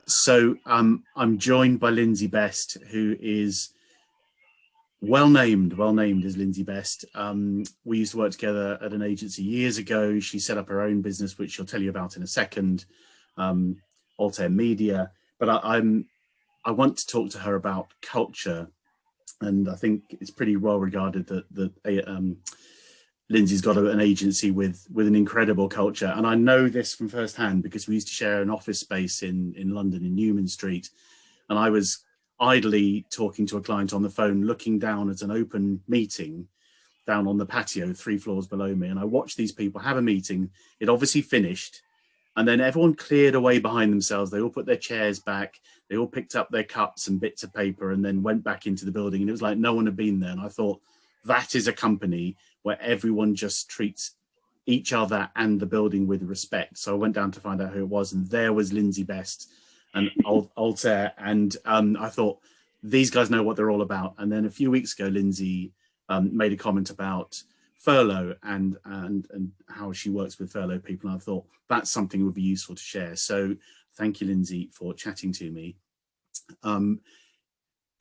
So I'm joined by Lyndsey Best, who is well named as Lyndsey Best. We used to work together at an agency years ago. She set up her own business, which she'll tell you about in a second, Altair Media. But I want to talk to her about culture, and I think it's pretty well regarded that Lyndsey's got an agency with an incredible culture. And I know this from firsthand because we used to share an office space in London in Newman Street. And I was idly talking to a client on the phone, looking down at an open meeting down on the patio 3 floors below me. And I watched these people have a meeting. It obviously finished. And then everyone cleared away behind themselves. They all put their chairs back. They all picked up their cups and bits of paper and then went back into the building. And it was like no one had been there. And I thought, that is a company where everyone just treats each other and the building with respect. So I went down to find out who it was, and there was Lyndsey Best and Altair. And I thought, these guys know what they're all about. And then a few weeks ago, Lyndsey made a comment about Furlough and how she works with furloughed people. And I thought that's something that would be useful to share. So thank you, Lyndsey, for chatting to me.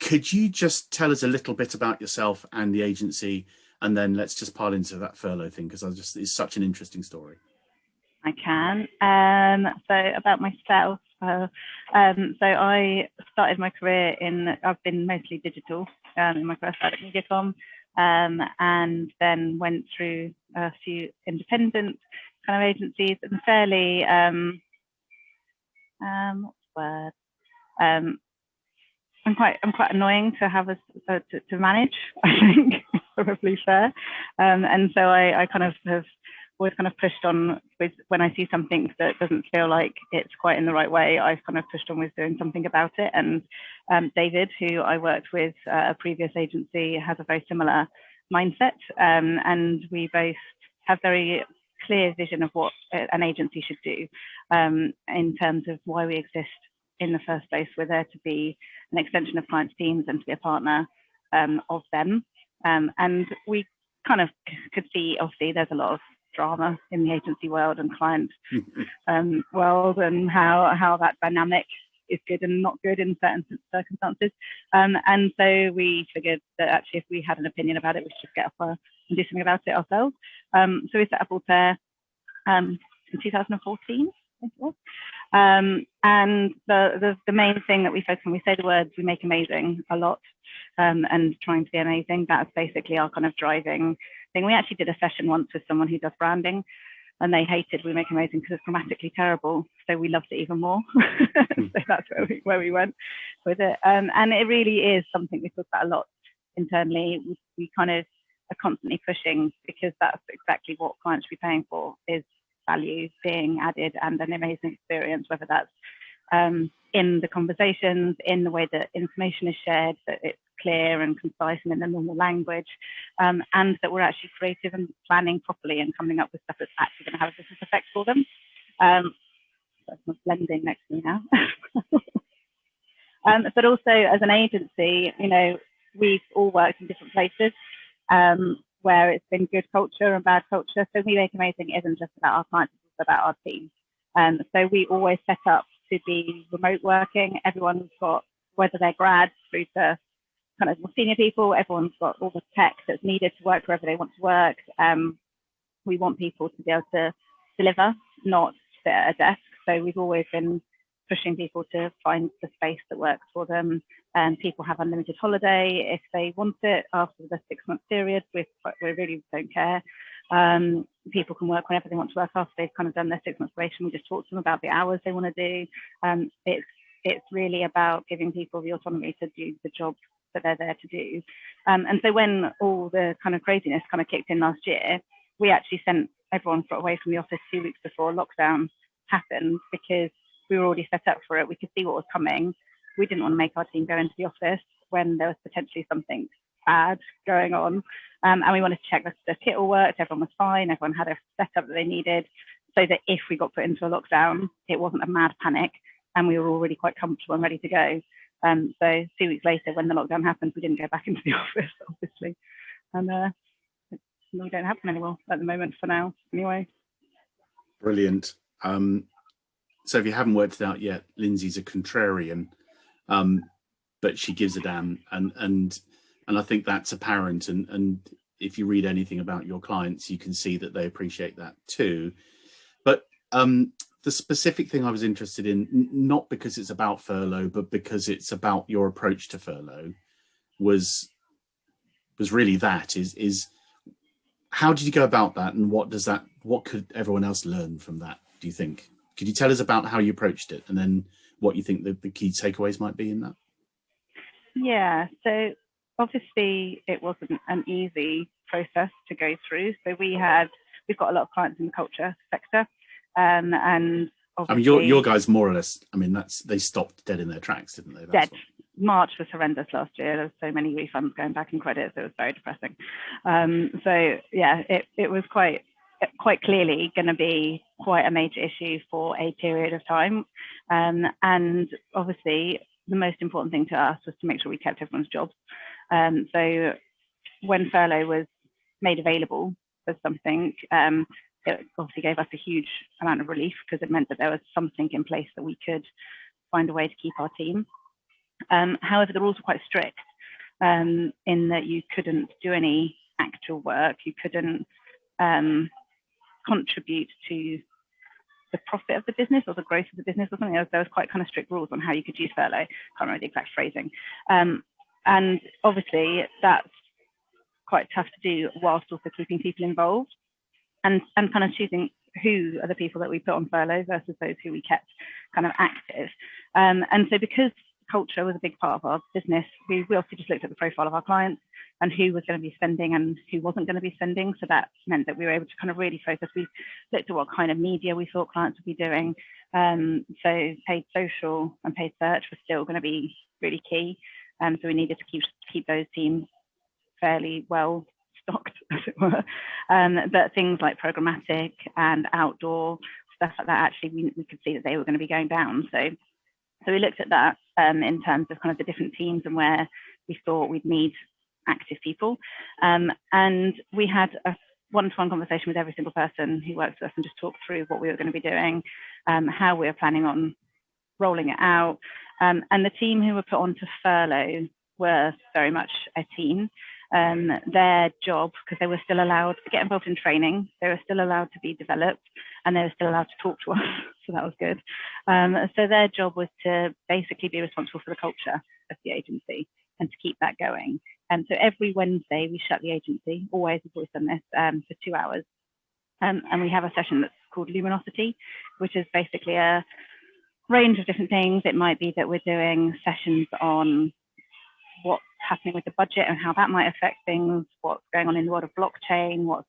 Could you just tell us a little bit about yourself and the agency, and then let's just pile into that furlough thing, because it's such an interesting story. I can. So about myself, so I started my career I've been mostly digital in my first start at Mediacom, and then went through a few independent kind of agencies and fairly, what's the word? I'm quite annoying to have to manage, I think, probably fair. And so I kind of have always kind of pushed on with when I see something that doesn't feel like it's quite in the right way, I've kind of pushed on with doing something about it. And David, who I worked with at a previous agency, has a very similar mindset. And we both have very clear vision of what an agency should do in terms of why we exist in the first place. We're there to be an extension of clients' teams and to be a partner of them. And we kind of could see, obviously, there's a lot of drama in the agency world and client world, and how that dynamic is good and not good in certain circumstances. And so we figured that actually, if we had an opinion about it, we should just get up and do something about it ourselves. So we set up Altair in 2014. And the main thing that we focus on, we say the words, we make amazing a lot, and trying to be amazing. That's basically our kind of driving thing. We actually did a session once with someone who does branding, and they hated we make amazing because it's grammatically terrible. So we loved it even more. So that's where we went with it. And it really is something we talk about a lot internally. We kind of are constantly pushing, because that's exactly what clients should be paying for, is value being added and an amazing experience, whether that's in the conversations, in the way that information is shared, that it's clear and concise and in the normal language, and that we're actually creative and planning properly and coming up with stuff that's actually going to have a business effect for them. That's blending next to me now. But also as an agency, you know, we've all worked in different places where it's been good culture and bad culture. So We Make Amazing isn't just about our clients, it's about our team. So we always set up to be remote working. Everyone's got, whether they're grads through to kind of more senior people, everyone's got all the tech that's needed to work wherever they want to work. We want people to be able to deliver, not sit at a desk. So we've always been pushing people to find the space that works for them. And people have unlimited holiday if they want it after the 6-month period. We really don't care. People can work whenever they want to work after they've kind of done their 6-month probation. We just talk to them about the hours they want to do. It's really about giving people the autonomy to do the job that they're there to do. And so when all the kind of craziness kind of kicked in last year, we actually sent everyone away from the office 2 weeks before lockdown happened, because we were already set up for it. We could see what was coming. We didn't want to make our team go into the office when there was potentially something bad going on. And we wanted to check that the kit all worked, everyone was fine, everyone had a setup that they needed, so that if we got put into a lockdown, it wasn't a mad panic and we were already quite comfortable and ready to go. So 2 weeks later, when the lockdown happened, we didn't go back into the office, obviously. And we don't have them anymore at the moment, for now, anyway. Brilliant. So if you haven't worked it out yet, Lyndsey's a contrarian, but she gives a damn, and I think that's apparent. And if you read anything about your clients, you can see that they appreciate that too. But the specific thing I was interested in, not because it's about furlough, but because it's about your approach to furlough, was really that is how did you go about that, and what could everyone else learn from that, do you think? Could you tell us about how you approached it, and then what you think the key takeaways might be in that? Yeah, so obviously it wasn't an easy process to go through. So we've got a lot of clients in the culture sector, and obviously, I mean, your guys more or less. I mean, they stopped dead in their tracks, didn't they? Dead. March was horrendous last year. There was so many refunds going back in credits. It was very depressing. So yeah, it was quite clearly going to be quite a major issue for a period of time. And obviously, the most important thing to us was to make sure we kept everyone's jobs. So when furlough was made available as something, it obviously gave us a huge amount of relief, because it meant that there was something in place that we could find a way to keep our team. However, the rules were quite strict, in that you couldn't do any actual work, you couldn't contribute to the profit of the business or the growth of the business or something. There was quite kind of strict rules on how you could use furlough. Can't remember the exact phrasing. And obviously that's quite tough to do whilst also keeping people involved, and kind of choosing who are the people that we put on furlough versus those who we kept kind of active. And so because culture was a big part of our business, we also just looked at the profile of our clients and who was going to be spending and who wasn't going to be spending. So that meant that we were able to kind of really focus. We looked at what kind of media we thought clients would be doing. So paid social and paid search was still going to be really key. So we needed to keep those teams fairly well stocked, as it were. But things like programmatic and outdoor stuff like that, actually we could see that they were going to be going down. So we looked at that in terms of kind of the different teams and where we thought we'd need active people. And we had a one-to-one conversation with every single person who works with us and just talked through what we were going to be doing, how we were planning on rolling it out. And the team who were put onto furlough were very much a team. Their job, because they were still allowed to get involved in training, they were still allowed to be developed, and they were still allowed to talk to us, so that was good. So their job was to basically be responsible for the culture of the agency and to keep that going. And so every Wednesday we shut the agency, always, we've always done this, for 2 hours. And we have a session that's called Luminosity, which is basically a range of different things. It might be that we're doing sessions on what's happening with the budget and how that might affect things, what's going on in the world of blockchain, what's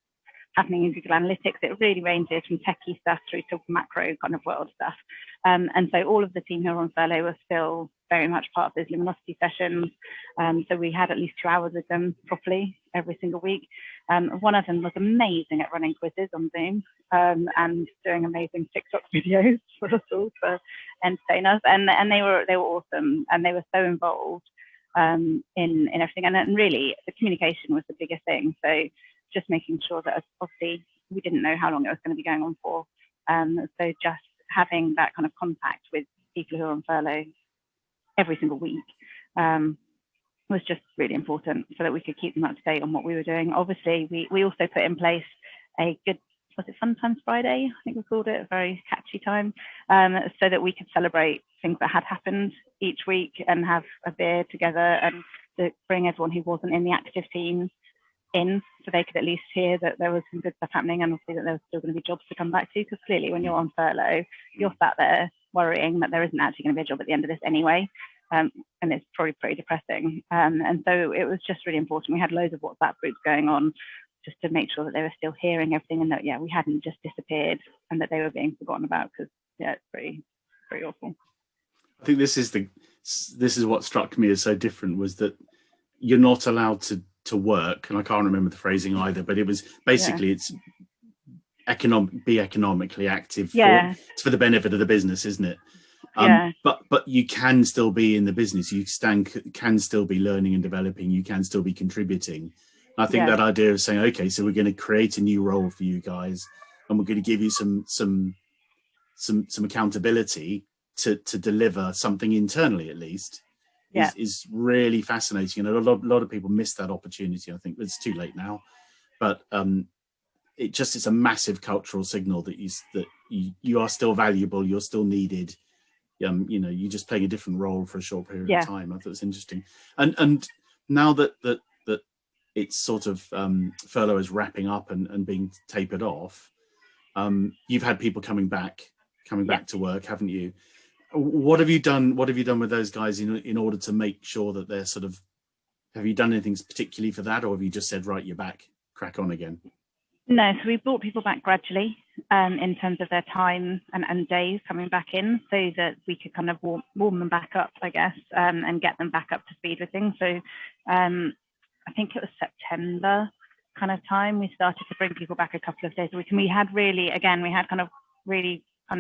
happening in Google Analytics. It really ranges from techie stuff through to macro kind of world stuff. And so all of the team who are on furlough were still very much part of those Luminosity sessions. So we had at least 2 hours with them properly every single week. One of them was amazing at running quizzes on Zoom, and doing amazing TikTok videos for us all to entertain us. And they were awesome, and they were so involved in everything. And really, the communication was the biggest thing. So just making sure that, obviously, we didn't know how long it was going to be going on for. So just having that kind of contact with people who are on furlough every single week was just really important, so that we could keep them up to date on what we were doing. Obviously, we also put in place a good, was it Fun Times Friday? I think we called it, a very catchy time, so that we could celebrate things that had happened each week and have a beer together, and to bring everyone who wasn't in the active team in, so they could at least hear that there was some good stuff happening, and obviously that there was still going to be jobs to come back to, because clearly when you're on furlough, you're sat there worrying that there isn't actually going to be a job at the end of this anyway. And it's probably pretty depressing. And so it was just really important. We had loads of WhatsApp groups going on just to make sure that they were still hearing everything, and that, yeah, we hadn't just disappeared and that they were being forgotten about, because, yeah, it's pretty awful. I think this is what struck me as so different, was that you're not allowed to work, and I can't remember the phrasing either, but it was basically, it's be economically active for the benefit of the business, isn't it? But you can still be in the business. You can still be learning and developing. You can still be contributing. I think that idea of saying, okay, so we're going to create a new role for you guys, and we're going to give you some some accountability to deliver something internally, at least, is really fascinating. And a lot of people miss that opportunity. I think it's too late now, but it's a massive cultural signal that you are still valuable, you're still needed. You're just playing a different role for a short period of time. I thought it was interesting. And now that it's sort of furlough is wrapping up and being tapered off, you've had people coming back to work, haven't you? What have you done with those guys in order to make sure that they're sort of, have you done anything particularly for that, or have you just said, right, you're back, crack on again? No, so we brought people back gradually in terms of their time and days coming back in, so that we could kind of warm them back up, I guess, and get them back up to speed with things. So I think it was September kind of time, we started to bring people back a couple of days a week. And we had really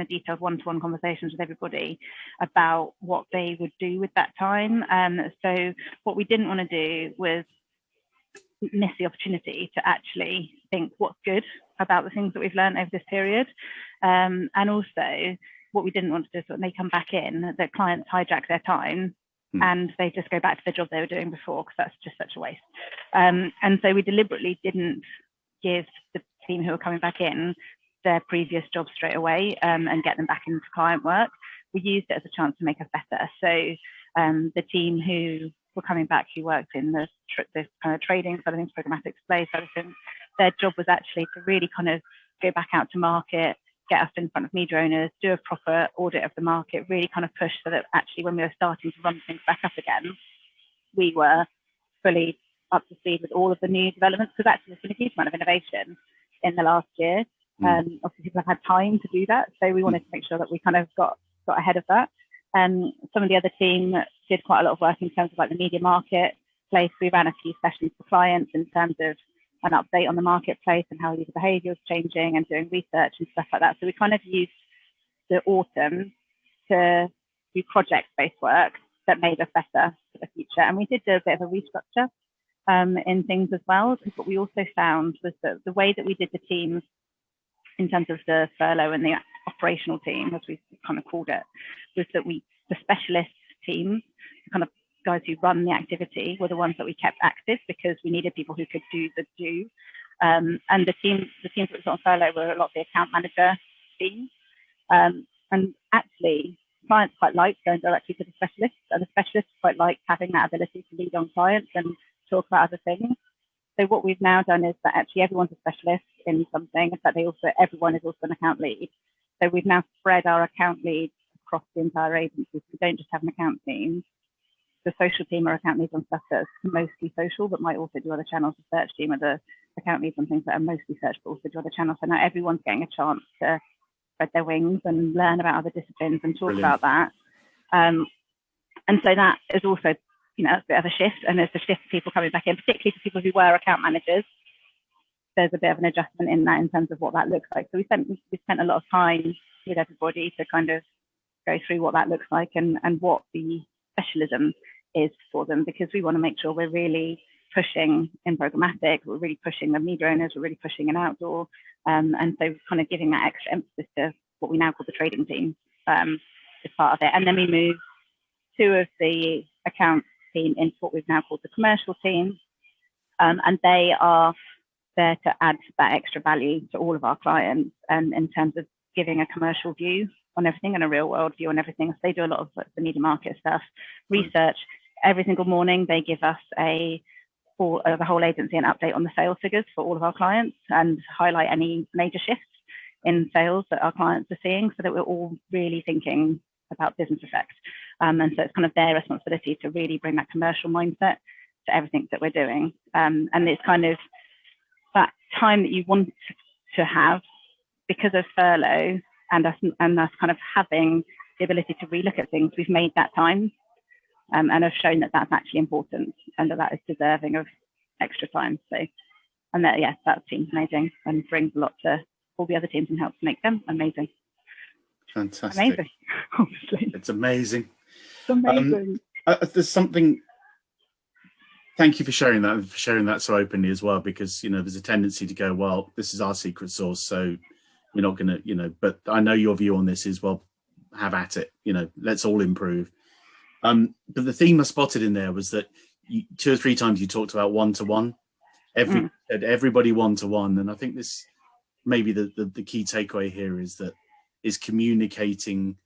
detailed one-to-one conversations with everybody about what they would do with that time. So what we didn't want to do was miss the opportunity to actually think what's good about the things that we've learned over this period. And also what we didn't want to do is when they come back in, that clients hijack their time and they just go back to the job they were doing before, because that's just such a waste. And so we deliberately didn't give the team who were coming back in their previous job straight away and get them back into client work. We used it as a chance to make us better. So the team who were coming back, who worked in the kind of trading side of things, programmatic display side of things, their job was actually to really kind of go back out to market, get us in front of media owners, do a proper audit of the market, really kind of push so that actually when we were starting to run things back up again, we were fully up to speed with all of the new developments, because actually there's been a huge amount of innovation in the last year. Obviously people have had time to do that, so we wanted to make sure that we kind of got ahead of that. Some of the other team did quite a lot of work in terms of like the media marketplace. We ran a few sessions for clients in terms of an update on the marketplace and how user behavior was changing, and doing research and stuff like that. So we kind of used the autumn to do project-based work that made us better for the future. And we did do a bit of a restructure in things as well, because what we also found was that the way that we did the teams in terms of the furlough and the operational team, as we kind of called it, was that the specialist teams, the kind of guys who run the activity, were the ones that we kept active, because we needed people who could do the do. And the teams that was on furlough were a lot of the account manager teams. And actually, clients quite liked going directly to the specialists, and the specialists quite liked having that ability to lead on clients and talk about other things. So what we've now done is that actually everyone's a specialist in something, but everyone is also an account lead. So we've now spread our account leads across the entire agency. So we don't just have an account team. The social team are account leads on stuff that's mostly social, but might also do other channels. The search team are the account leads on things that are mostly search, but also do other channels. So now everyone's getting a chance to spread their wings and learn about other disciplines and talk about that. And so that is also, a bit of a shift, and there's a shift for people coming back in, particularly for people who were account managers. There's a bit of an adjustment in that in terms of what that looks like. So we spent a lot of time with everybody to kind of go through what that looks like and what the specialism is for them, because we want to make sure we're really pushing in programmatic, we're really pushing the media owners, we're really pushing in outdoor, and so kind of giving that extra emphasis to what we now call the trading team as part of it. And then we moved two of the accounts team into what we've now called the commercial team, and they are there to add that extra value to all of our clients, and in terms of giving a commercial view on everything and a real world view on everything. So they do a lot of the media market stuff, research. Every single morning they give us the whole agency an update on the sales figures for all of our clients and highlight any major shifts in sales that our clients are seeing, so that we're all really thinking about business effects. And so it's kind of their responsibility to really bring that commercial mindset to everything that we're doing. And it's kind of that time that you want to have because of furlough and us kind of having the ability to relook at things. We've made that time and have shown that that's actually important and that is deserving of extra time. So, and that seems amazing and brings a lot to all the other teams and helps make them amazing. Fantastic. Amazing. Obviously. It's amazing. It's amazing. There's something. Thank you for sharing that so openly as well, because there's a tendency to go, well, this is our secret sauce, so we're not going to, you know, but I know your view on this is, well, have at it, you know, let's all improve. But the theme I spotted in there was that 2 or 3 times you talked about one-to-one, everybody one-to-one. And I think this maybe the key takeaway here is communicating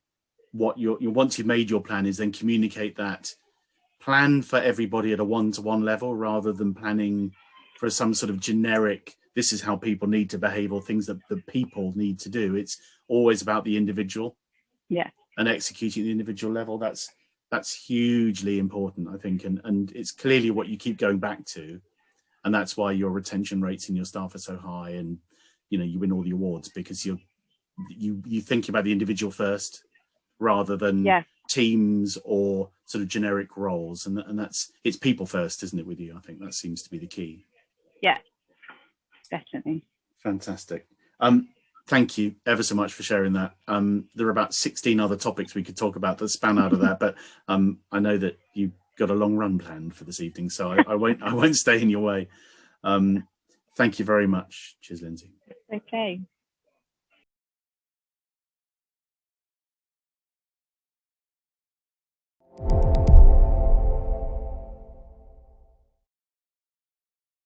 what once you've made your plan, is then communicate that plan for everybody at a one-to-one level, rather than planning for some sort of generic, this is how people need to behave, or things that the people need to do. It's always about the individual, and executing the individual level. That's hugely important, I think, and it's clearly what you keep going back to, and that's why your retention rates in your staff are so high, and you know, you win all the awards, because you think about the individual first, rather than teams or sort of generic roles, and it's people first, isn't it, with you? I think that seems to be the key. Yeah, definitely. Fantastic. Thank you ever so much for sharing that. There are about 16 other topics we could talk about that span out of that, but I know that you've got a long run planned for this evening, so I won't stay in your way. Thank you very much. Cheers, Lyndsey. Okay.